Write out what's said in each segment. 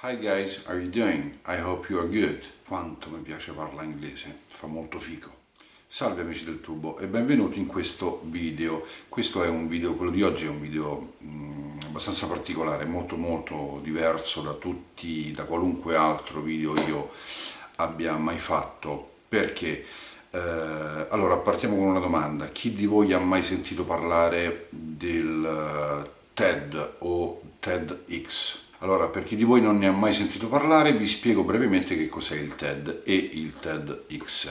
Hi guys, how are you doing? I hope you are good. Quanto mi piace parlare inglese, fa molto figo. Salve amici del tubo e benvenuti in questo video. Questo è un video, quello di oggi è un video abbastanza particolare, molto diverso da tutti, da qualunque altro video io abbia mai fatto. Perché? Allora, partiamo con una domanda. Chi di voi ha mai sentito parlare del TED o TEDx? Allora, per chi di voi non ne ha mai sentito parlare, vi spiego brevemente che cos'è il TED e il TEDx.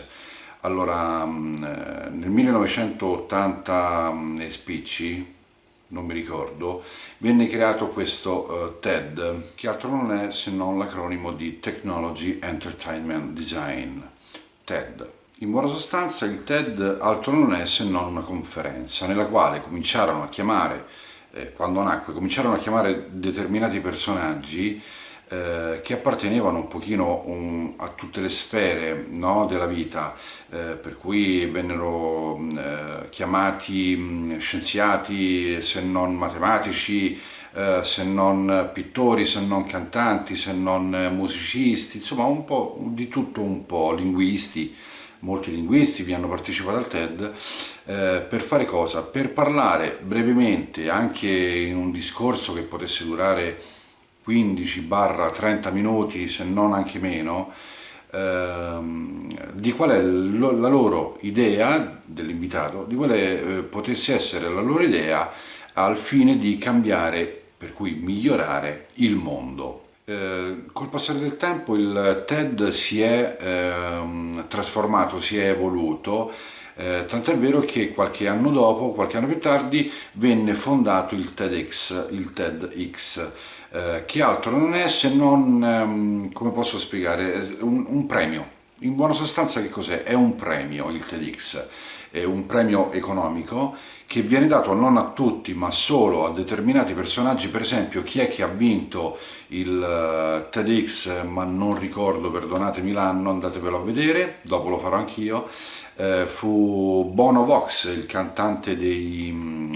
Allora, nel 1980 e spicci, non mi ricordo, venne creato questo TED, che altro non è se non l'acronimo di Technology Entertainment Design, TED. In buona sostanza il TED altro non è se non una conferenza nella quale cominciarono a chiamare, quando nacque, cominciarono a chiamare determinati personaggi che appartenevano un pochino a tutte le sfere, no, della vita, per cui vennero chiamati scienziati, se non matematici, se non pittori, se non cantanti, se non musicisti, insomma un po' di tutto un po', linguisti. Molti linguisti vi hanno partecipato al TED per fare cosa? Per parlare brevemente, anche in un discorso che potesse durare 15-30 minuti, se non anche meno, di qual è la loro idea dell'invitato, di quale potesse essere la loro idea al fine di cambiare, per cui migliorare il mondo. Col passare del tempo il TED si è trasformato, si è evoluto, tant'è vero che qualche anno dopo, qualche anno più tardi, venne fondato il TEDx, che altro non è se non, come posso spiegare, un premio. In buona sostanza che cos'è? È un premio il TEDx, è un premio economico che viene dato non a tutti ma solo a determinati personaggi. Per esempio, chi è che ha vinto il TEDx, ma non ricordo, perdonatemi l'anno, andatevelo a vedere, dopo lo farò anch'io, fu Bono Vox, il cantante dei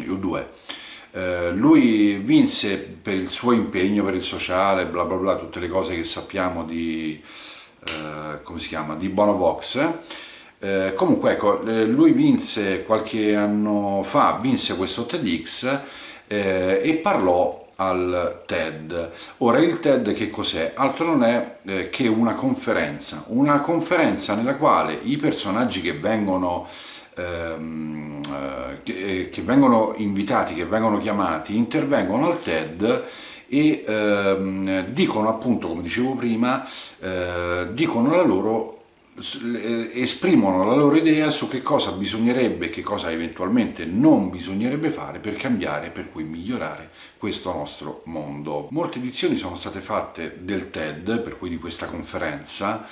U2. Lui vinse per il suo impegno per il sociale, bla bla bla, tutte le cose che sappiamo di, come si chiama, di Bono Vox. Comunque ecco, lui vinse qualche anno fa, vinse questo TEDx e parlò al TED. Ora il TED che cos'è? Altro non è che una conferenza nella quale i personaggi che vengono che vengono invitati, che vengono chiamati, intervengono al TED e dicono, appunto, come dicevo prima, dicono la loro, esprimono la loro idea su che cosa bisognerebbe, che cosa eventualmente non bisognerebbe fare per cambiare, per cui migliorare questo nostro mondo. Molte edizioni sono state fatte del TED, per cui di questa conferenza,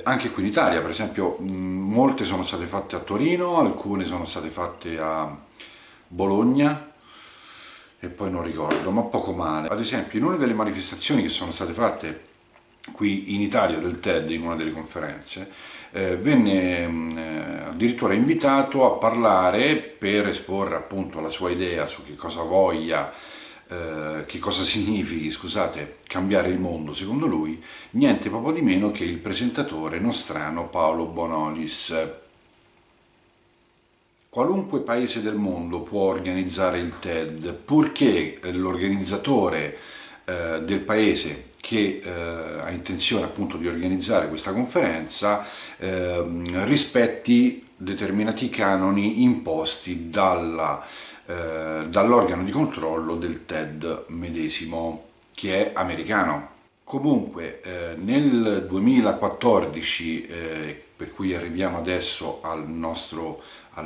anche qui in Italia. Per esempio molte sono state fatte a Torino, alcune sono state fatte a Bologna e poi non ricordo, ma poco male. Ad esempio, in una delle manifestazioni che sono state fatte qui in Italia del TED, in una delle conferenze, venne addirittura invitato a parlare per esporre appunto la sua idea su che cosa voglia, che cosa significhi, scusate, cambiare il mondo secondo lui, niente poco di meno che il presentatore nostrano Paolo Bonolis. Qualunque paese del mondo può organizzare il TED, purché l'organizzatore del paese che ha intenzione appunto di organizzare questa conferenza rispetti determinati canoni imposti dall'organo di controllo del TED medesimo, che è americano. Comunque nel 2014, per cui arriviamo adesso al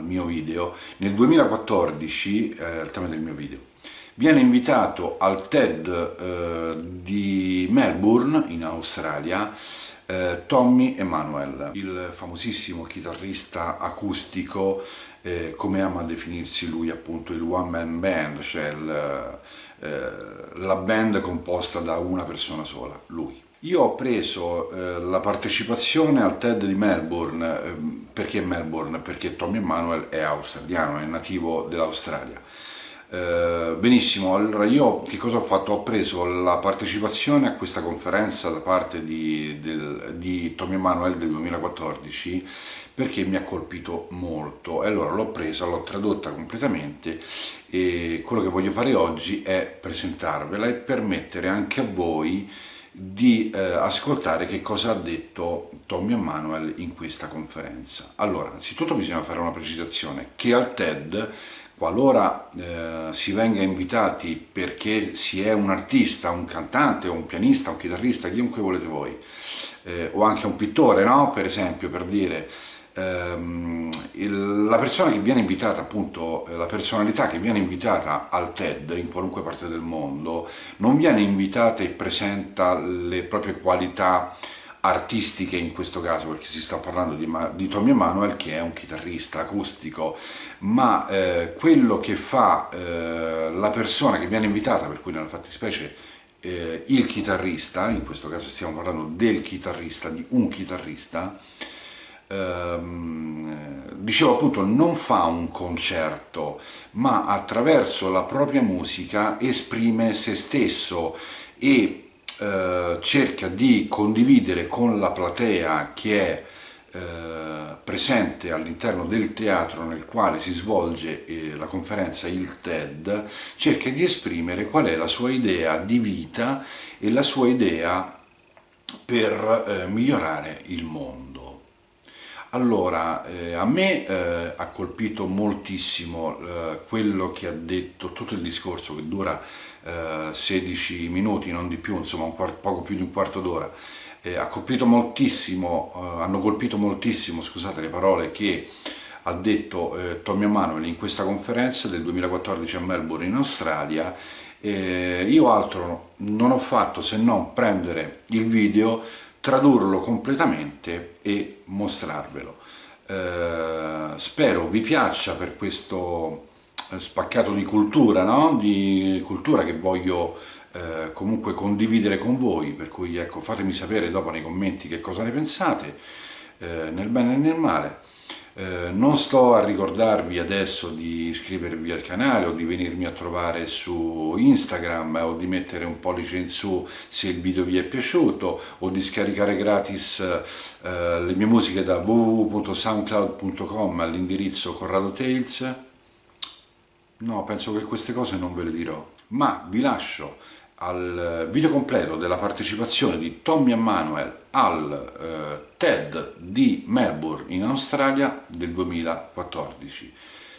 mio video, nel 2014, al tema del mio video, viene invitato al TED di Melbourne, in Australia, EMMANUEL, il famosissimo chitarrista acustico, come ama definirsi lui, appunto il one man band, cioè la band composta da una persona sola, lui. Io ho preso la partecipazione al TED di Melbourne. Perché Melbourne? Perché Tommy Emmanuel è australiano, è nativo dell'Australia. Benissimo, allora io che cosa ho fatto? Ho preso la partecipazione a questa conferenza da parte di Tom EMMANUEL del 2014 perché mi ha colpito molto e allora l'ho presa, l'ho tradotta completamente e quello che voglio fare oggi è presentarvela e permettere anche a voi di ascoltare che cosa ha detto Tom EMMANUEL in questa conferenza. Allora, anzitutto bisogna fare una precisazione che al TED, qualora si venga invitati perché si è un artista, un cantante, un pianista, un chitarrista, chiunque volete voi, o anche un pittore, no? Per esempio, per dire, la persona che viene invitata, appunto, la personalità che viene invitata al TED in qualunque parte del mondo, non viene invitata e presenta le proprie qualità artistiche in questo caso, perché si sta parlando di Tom EMMANUEL che è un chitarrista acustico, ma quello che fa la persona che viene invitata, per cui nella fattispecie il chitarrista, in questo caso stiamo parlando del chitarrista, di un chitarrista, dicevo appunto non fa un concerto, ma attraverso la propria musica esprime se stesso e cerca di condividere con la platea che è presente all'interno del teatro nel quale si svolge la conferenza, il TED, cerca di esprimere qual è la sua idea di vita e la sua idea per migliorare il mondo. Allora, a me ha colpito moltissimo quello che ha detto, tutto il discorso che dura 16 minuti, non di più, insomma poco più di un quarto d'ora. Ha colpito moltissimo, hanno colpito moltissimo, scusate, le parole che ha detto Tom EMMANUEL in questa conferenza del 2014 a Melbourne in Australia. Io altro non ho fatto se non prendere il video, tradurlo completamente e mostrarvelo. Spero vi piaccia per questo spaccato di cultura, no? Di cultura che voglio comunque condividere con voi, per cui ecco, fatemi sapere dopo nei commenti che cosa ne pensate, nel bene e nel male. Non sto a ricordarvi adesso di iscrivervi al canale o di venirmi a trovare su Instagram o di mettere un pollice in su se il video vi è piaciuto o di scaricare gratis le mie musiche da www.soundcloud.com all'indirizzo Corrado Tales. No, penso che queste cose non ve le dirò, ma vi lascio al video completo della partecipazione di Tom EMMANUEL al TED di Melbourne in Australia del 2014.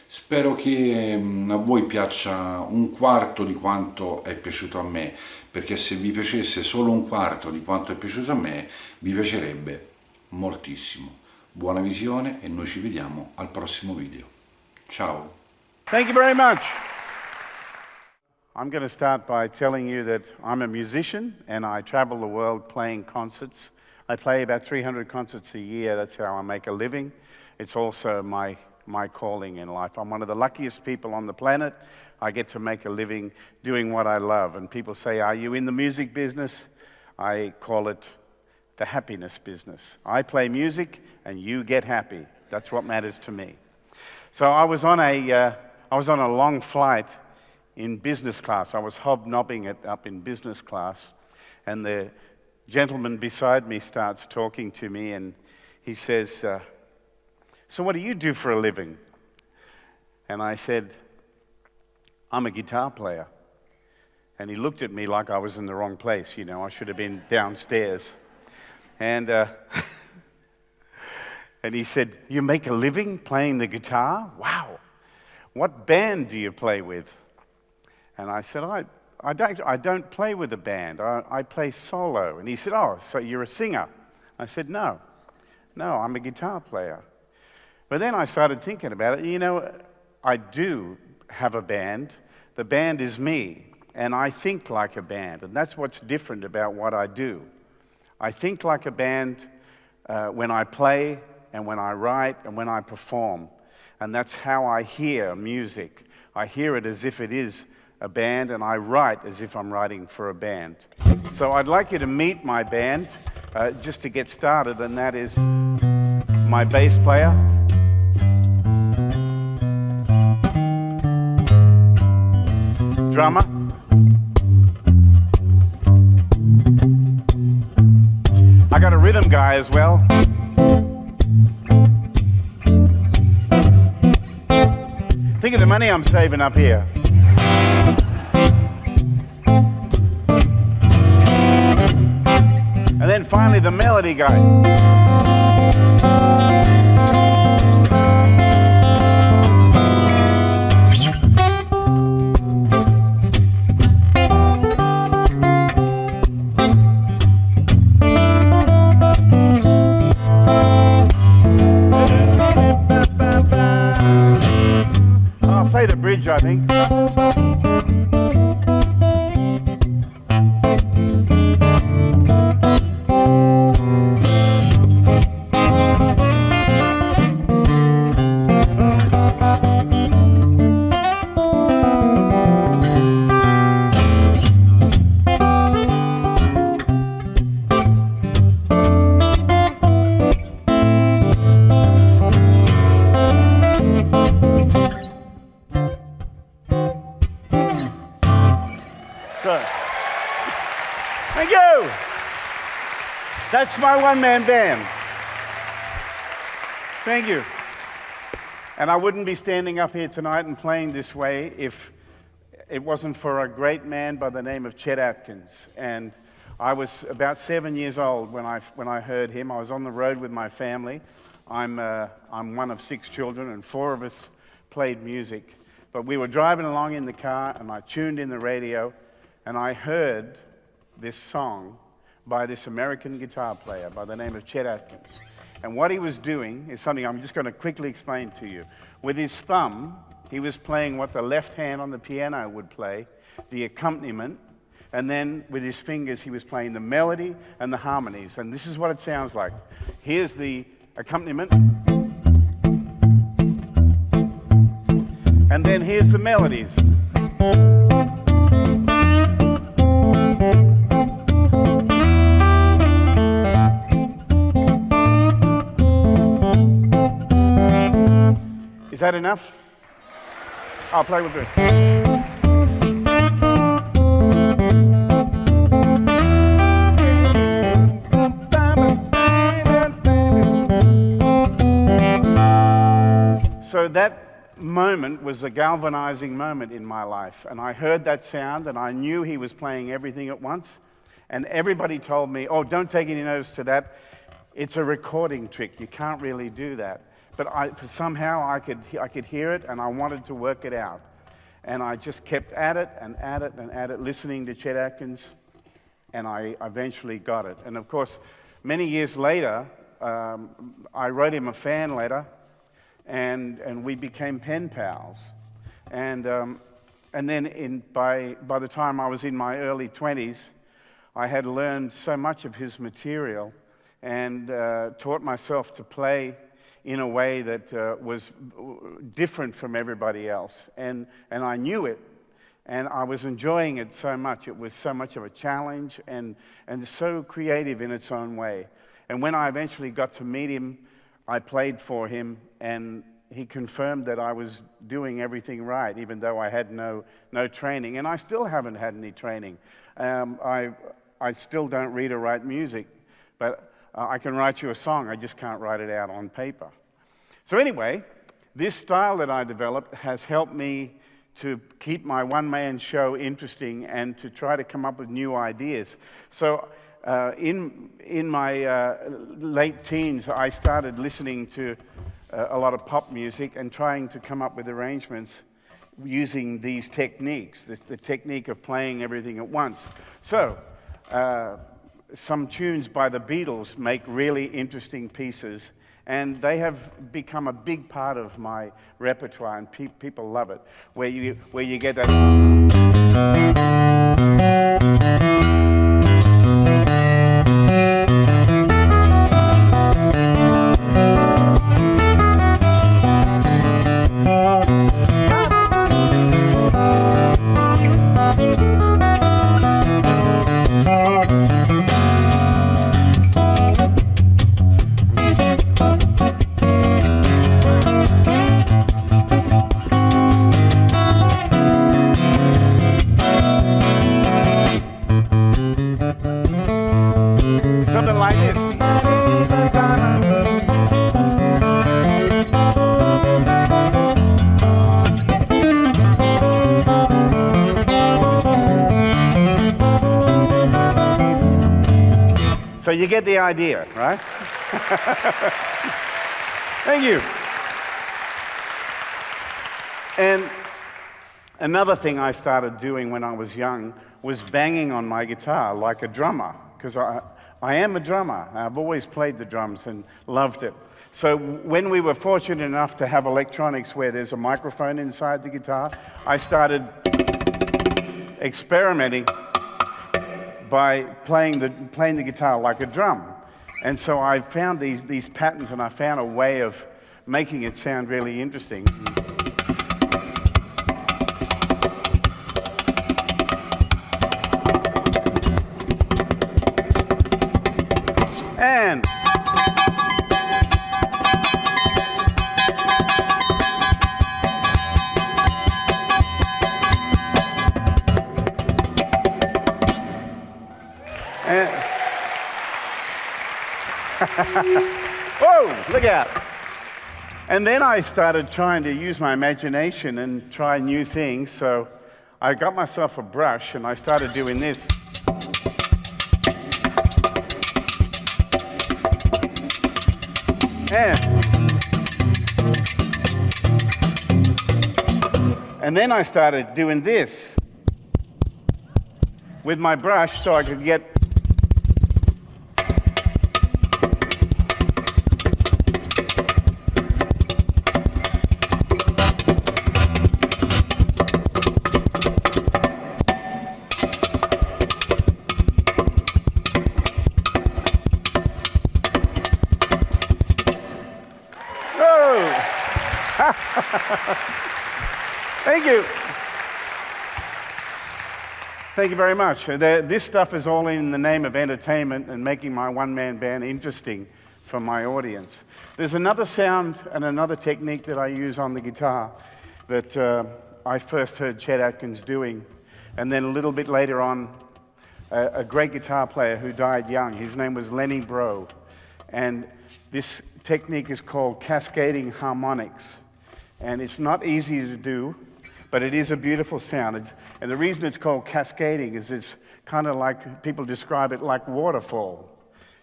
Spero che a voi piaccia un quarto di quanto è piaciuto a me, perché se vi piacesse solo un quarto di quanto è piaciuto a me, vi piacerebbe moltissimo. Buona visione e noi ci vediamo al prossimo video. Ciao! Thank you very much. I'm going to start by telling you that I'm a musician and I travel the world playing concerts. I play about 300 concerts a year. That's how I make a living. It's also my calling in life. I'm one of the luckiest people on the planet. I get to make a living doing what I love. And people say, are you in the music business? I call it the happiness business. I play music and you get happy. That's what matters to me. So I was on a long flight in business class. I was hobnobbing it up in business class, and the gentleman beside me starts talking to me, and he says, so what do you do for a living? And I said, I'm a guitar player. And he looked at me like I was in the wrong place, you know, I should have been downstairs. And and he said, you make a living playing the guitar? Wow. What band do you play with? And I said, I don't play with a band. I play solo. And he said, oh, so you're a singer? I said, no, I'm a guitar player. But then I started thinking about it. You know, I do have a band. The band is me, and I think like a band. And that's what's different about what I do. I think like a band when I play and when I write and when I perform. And that's how I hear music. I hear it as if it is a band, and I write as if I'm writing for a band. So I'd like you to meet my band, just to get started, and that is my bass player, drummer. I got a rhythm guy as well. Think of the money I'm saving up here. And then finally the melody guy. I'll play the bridge, I think. Thank you. That's my one-man band. Thank you. And I wouldn't be standing up here tonight and playing this way if it wasn't for a great man by the name of Chet Atkins. And I was about 7 years old when I heard him. I was on the road with my family. I'm one of 6 children, and 4 of us played music. But we were driving along in the car, and I tuned in the radio, and I heard this song by this American guitar player by the name of Chet Atkins. And what he was doing is something I'm just going to quickly explain to you. With his thumb, he was playing what the left hand on the piano would play, the accompaniment, and then with his fingers he was playing the melody and the harmonies. And this is what it sounds like. Here's the accompaniment. And then here's the melodies. Is that enough? I'll play with it. So that moment was a galvanizing moment in my life. And I heard that sound, and I knew he was playing everything at once. And everybody told me, oh, don't take any notice to that. It's a recording trick. You can't really do that. But somehow I could hear it, and I wanted to work it out. And I just kept at it and at it and at it, listening to Chet Atkins, and I eventually got it. And of course, many years later, I wrote him a fan letter, and we became pen pals. And then by the time I was in my early 20s, I had learned so much of his material and taught myself to play in a way that was different from everybody else. And I knew it, and I was enjoying it so much. It was so much of a challenge and so creative in its own way. And when I eventually got to meet him, I played for him, and he confirmed that I was doing everything right, even though I had no training. And I still haven't had any training. I still don't read or write music, but I can write you a song, I just can't write it out on paper. So anyway, this style that I developed has helped me to keep my one-man show interesting and to try to come up with new ideas. So in my late teens, I started listening to a lot of pop music and trying to come up with arrangements using these techniques, the technique of playing everything at once. So, some tunes by the Beatles make really interesting pieces, and they have become a big part of my repertoire, and people love it, where you get that. like this. So you get the idea, right? Thank you. And another thing I started doing when I was young was banging on my guitar like a drummer, because I am a drummer. I've always played the drums and loved it. So when we were fortunate enough to have electronics where there's a microphone inside the guitar, I started experimenting by playing the guitar like a drum. And so I found these patterns, and I found a way of making it sound really interesting. And whoa, look out. And then I started trying to use my imagination and try new things. So I got myself a brush and I started doing this. And then I started doing this with my brush so I could get Thank you. Thank you very much. This stuff is all in the name of entertainment and making my one-man band interesting for my audience. There's another sound and another technique that I use on the guitar that I first heard Chet Atkins doing, and then a little bit later on, a great guitar player who died young. His name was Lenny Breau, and this technique is called cascading harmonics. And it's not easy to do, but it is a beautiful sound. And the reason it's called cascading is it's kind of like, people describe it like waterfall.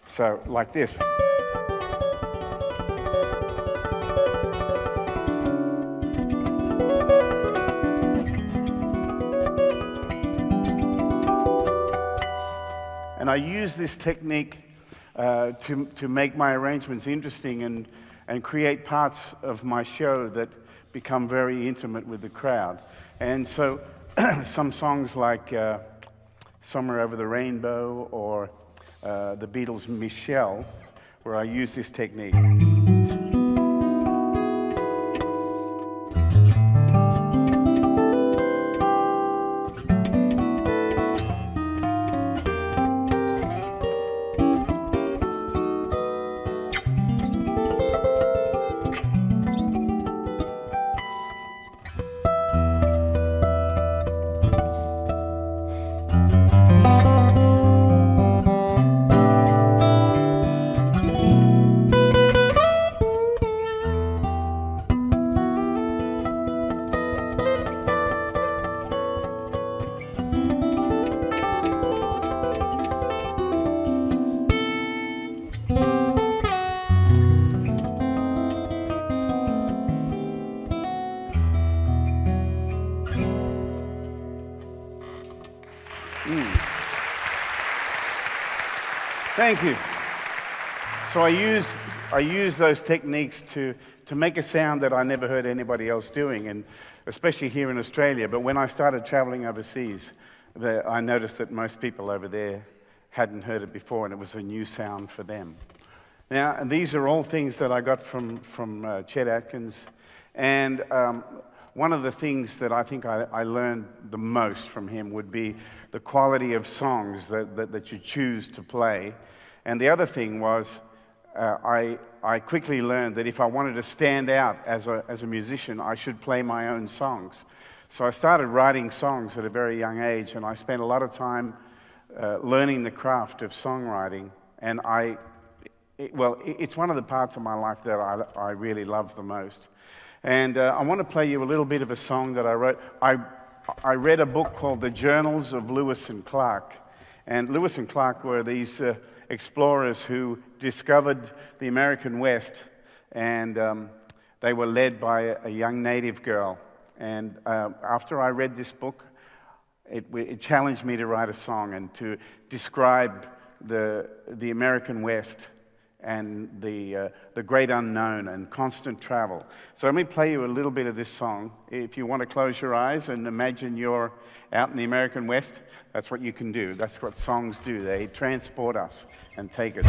So, like this. And I use this technique to make my arrangements interesting and create parts of my show that become very intimate with the crowd. And so some songs like Somewhere Over the Rainbow or the Beatles' Michelle, where I use this technique. Thank you. So I use those techniques to make a sound that I never heard anybody else doing, and especially here in Australia. But when I started traveling overseas, I noticed that most people over there hadn't heard it before, and it was a new sound for them. Now, and these are all things that I got from Chet Atkins, and one of the things that I think I learned the most from him would be the quality of songs that you choose to play. And the other thing was, I quickly learned that if I wanted to stand out as a musician, I should play my own songs. So I started writing songs at a very young age, and I spent a lot of time learning the craft of songwriting And it's one of the parts of my life that I really love the most. And I want to play you a little bit of a song that I wrote. I read a book called The Journals of Lewis and Clark. And Lewis and Clark were these explorers who discovered the American West, and they were led by a young native girl. And after I read this book, it challenged me to write a song and to describe the American West and the great unknown and constant travel. So let me play you a little bit of this song. If you want to close your eyes and imagine you're out in the American West, that's what you can do. That's what songs do. They transport us and take us.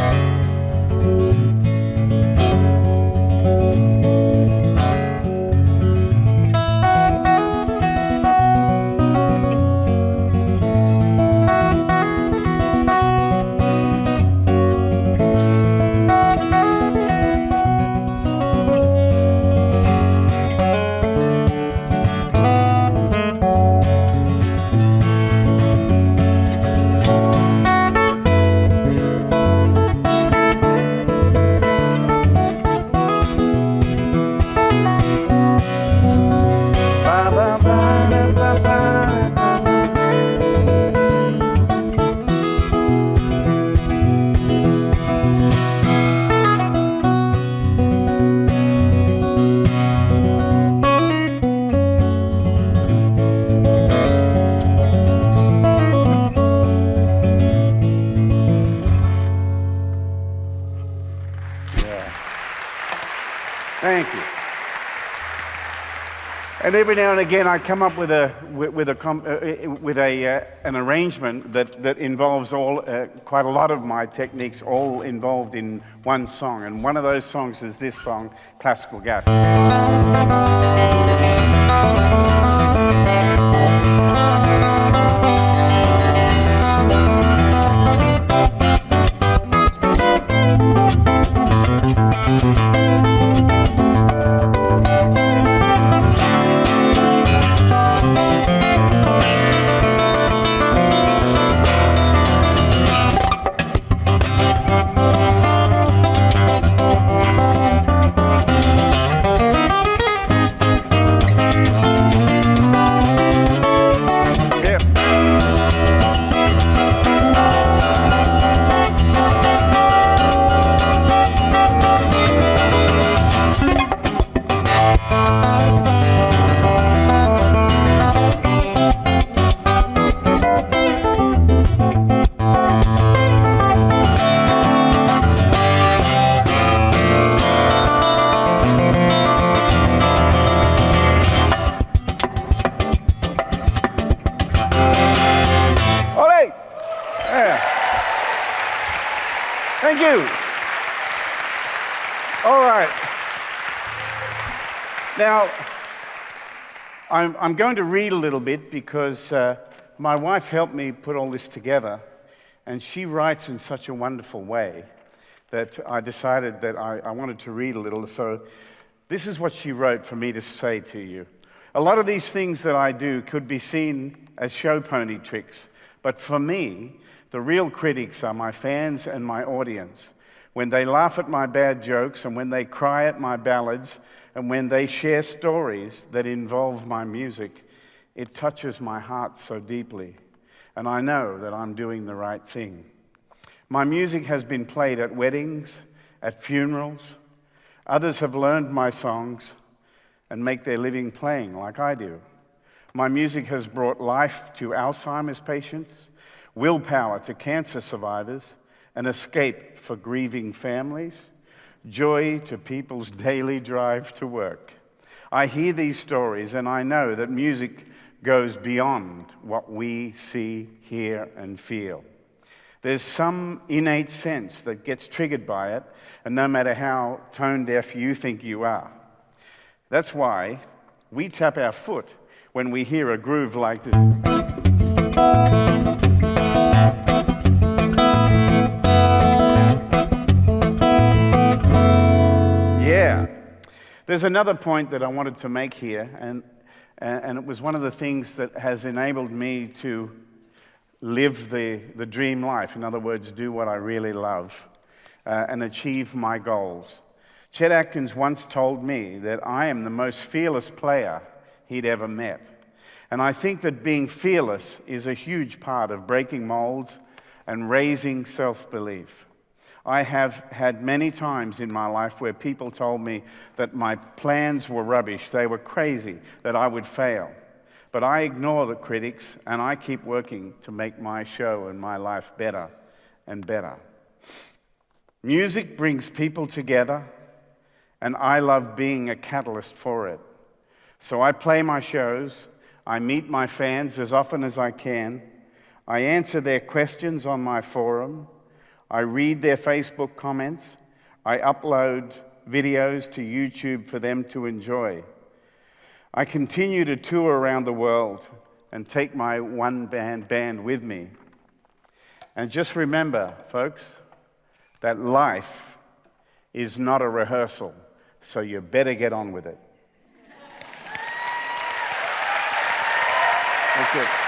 Thank you. And every now and again, I come up with an arrangement that involves quite a lot of my techniques, all involved in one song. And one of those songs is this song, Classical Gas. Thank you. All right. Now, I'm going to read a little bit because my wife helped me put all this together, and she writes in such a wonderful way that I decided that I wanted to read a little. So this is what she wrote for me to say to you. A lot of these things that I do could be seen as show pony tricks, but for me, the real critics are my fans and my audience. When they laugh at my bad jokes and when they cry at my ballads and when they share stories that involve my music, it touches my heart so deeply. And I know that I'm doing the right thing. My music has been played at weddings, at funerals. Others have learned my songs and make their living playing like I do. My music has brought life to Alzheimer's patients, willpower to cancer survivors, an escape for grieving families, joy to people's daily drive to work. I hear these stories and I know that music goes beyond what we see, hear, and feel. There's some innate sense that gets triggered by it, and no matter how tone-deaf you think you are. That's why we tap our foot when we hear a groove like this. Yeah. There's another point that I wanted to make here, and it was one of the things that has enabled me to live the dream life. In other words, do what I really love and achieve my goals. Chet Atkins once told me that I am the most fearless player he'd ever met. And I think that being fearless is a huge part of breaking molds and raising self-belief. I have had many times in my life where people told me that my plans were rubbish, they were crazy, that I would fail. But I ignore the critics and I keep working to make my show and my life better and better. Music brings people together, and I love being a catalyst for it. So I play my shows, I meet my fans as often as I can, I answer their questions on my forum, I read their Facebook comments, I upload videos to YouTube for them to enjoy. I continue to tour around the world and take my one-band band with me. And just remember, folks, that life is not a rehearsal, so you better get on with it. Thank you.